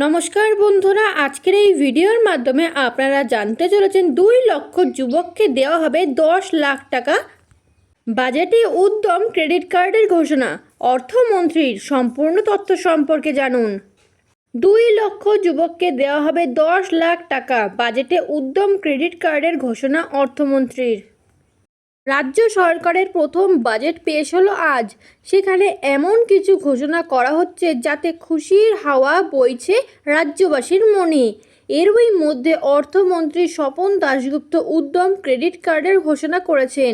নমস্কার বন্ধুরা, আজকের এই ভিডিওর মাধ্যমে আপনারা জানতে চলেছেন 2 লক্ষ যুবককে দেওয়া হবে 10 লাখ টাকা। বাজেটে উদ্যম ক্রেডিট কার্ডের ঘোষণা, অর্থমন্ত্রীর সম্পূর্ণ তথ্য সম্পর্কে জানুন। 2 লক্ষ যুবককে দেওয়া হবে 10 লাখ টাকা। বাজেটে উদ্যম ক্রেডিট কার্ডের ঘোষণা অর্থমন্ত্রীর। রাজ্য সরকারের প্রথম বাজেট পেশ হলো আজ। সেখানে এমন কিছু ঘোষণা করা হচ্ছে যাতে খুশির হাওয়া বইছে রাজ্যবাসীর মনে। এরই মধ্যে অর্থমন্ত্রী স্বপন দাশগুপ্ত উদ্যম ক্রেডিট কার্ডের ঘোষণা করেছেন,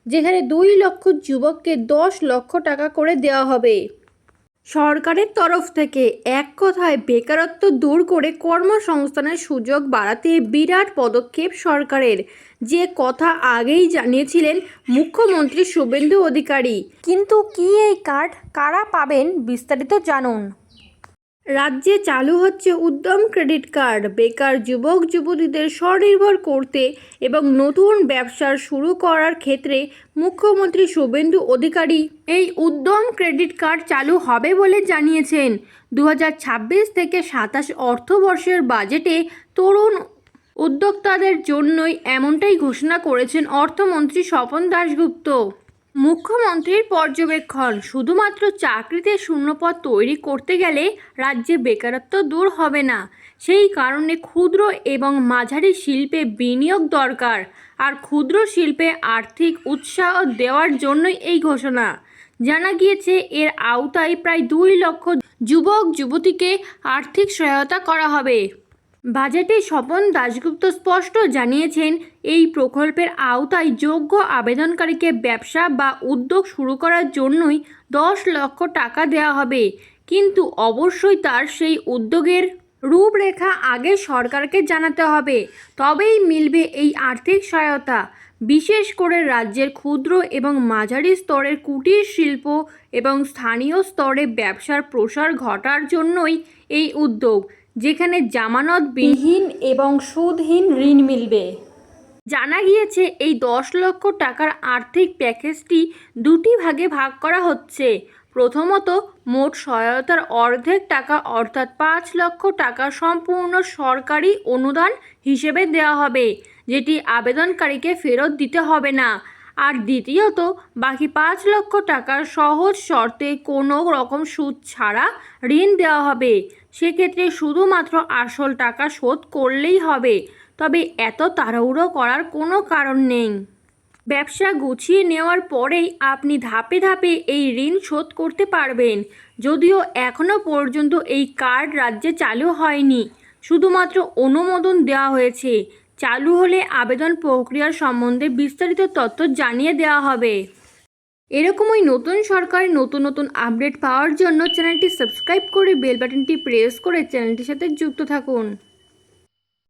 যেখানে 2 লক্ষ যুবককে 10 লক্ষ টাকা করে দেওয়া হবে। সরকারের তরফ থেকে এক কথায় বেকারত্ব দূর করে কর্মসংস্থানের সুযোগ বাড়াতে বিরাট পদক্ষেপ সরকারের, যে কথা আগেই জানিয়েছিলেন মুখ্যমন্ত্রী শুভেন্দু অধিকারী। কিন্তু কি এই কার্ড, কারা পাবেন, বিস্তারিত জানুন। রাজ্যে চালু হচ্ছে উদ্যম ক্রেডিট কার্ড। বেকার যুবক যুবতীদের স্বনির্ভর করতে এবং নতুন ব্যবসা শুরু করার ক্ষেত্রে মুখ্যমন্ত্রী শুভেন্দু অধিকারী এই উদ্যম ক্রেডিট কার্ড চালু হবে বলে জানিয়েছেন। 2026 থেকে 27 অর্থবর্ষের বাজেটে তরুণ উদ্যোক্তাদের জন্যই এমনটাই ঘোষণা করেছেন অর্থমন্ত্রী স্বপন দাশগুপ্ত। মুখ্যমন্ত্রীর পর্যবেক্ষণ, শুধুমাত্র চাকরিতে শূন্যপদ তৈরি করতে গেলে রাজ্যে বেকারত্ব দূর হবে না। সেই কারণে ক্ষুদ্র এবং মাঝারি শিল্পে বিনিয়োগ দরকার, আর ক্ষুদ্র শিল্পে আর্থিক উৎসাহ দেওয়ার জন্যই এই ঘোষণা। জানা গিয়েছে এর আওতায় প্রায় 2 লক্ষ যুবক যুবতীকে আর্থিক সহায়তা করা হবে। বাজেটে স্বপন দাশগুপ্ত স্পষ্ট জানিয়েছেন, এই প্রকল্পের আওতায় যোগ্য আবেদনকারীকে ব্যবসা বা উদ্যোগ শুরু করার জন্যই 10 লক্ষ টাকা দেওয়া হবে। কিন্তু অবশ্যই তার সেই উদ্যোগের রূপরেখা আগে সরকারকে জানাতে হবে, তবেই মিলবে এই আর্থিক সহায়তা। বিশেষ করে রাজ্যের ক্ষুদ্র এবং মাঝারি স্তরের কুটির শিল্প এবং স্থানীয় স্তরে ব্যবসার প্রসার ঘটার জন্যই এই উদ্যোগ, যেখানে জামানতবিহীন এবং সুদহীন ঋণ মিলবে। জানা গিয়েছে এই 10 লক্ষ টাকার আর্থিক প্যাকেজটি 2টি ভাগে ভাগ করা হচ্ছে। প্রথমত, মোট সহায়তার অর্ধেক টাকা অর্থাৎ 5 লক্ষ টাকা সম্পূর্ণ সরকারি অনুদান হিসেবে দেওয়া হবে, যেটি আবেদনকারীকে ফেরত দিতে হবে না। আর দ্বিতীয়ত, বাকি 5 লক্ষ টাকার সহজ শর্তে কোনো রকম সুদ ছাড়া ঋণ দেওয়া হবে। সেক্ষেত্রে শুধুমাত্র আসল টাকা শোধ করলেই হবে, তবে এত তাড়াহুড়ো করার কোনো কারণ নেই। ব্যবসা গুছিয়ে নেওয়ার পরেই আপনি ধাপে ধাপে এই ঋণ শোধ করতে পারবেন। যদিও এখনও পর্যন্ত এই কার্ড রাজ্যে চালু হয়নি, শুধুমাত্র অনুমোদন দেওয়া হয়েছে। চালু হলে আবেদন প্রক্রিয়ার সম্বন্ধে বিস্তারিত তথ্য জানিয়ে দেওয়া হবে। এরকমই নতুন সরকারের নতুন নতুন আপডেট পাওয়ার জন্য চ্যানেলটি সাবস্ক্রাইব করে বেল বাটনটি প্রেস করে চ্যানেলটির সাথে যুক্ত থাকুন।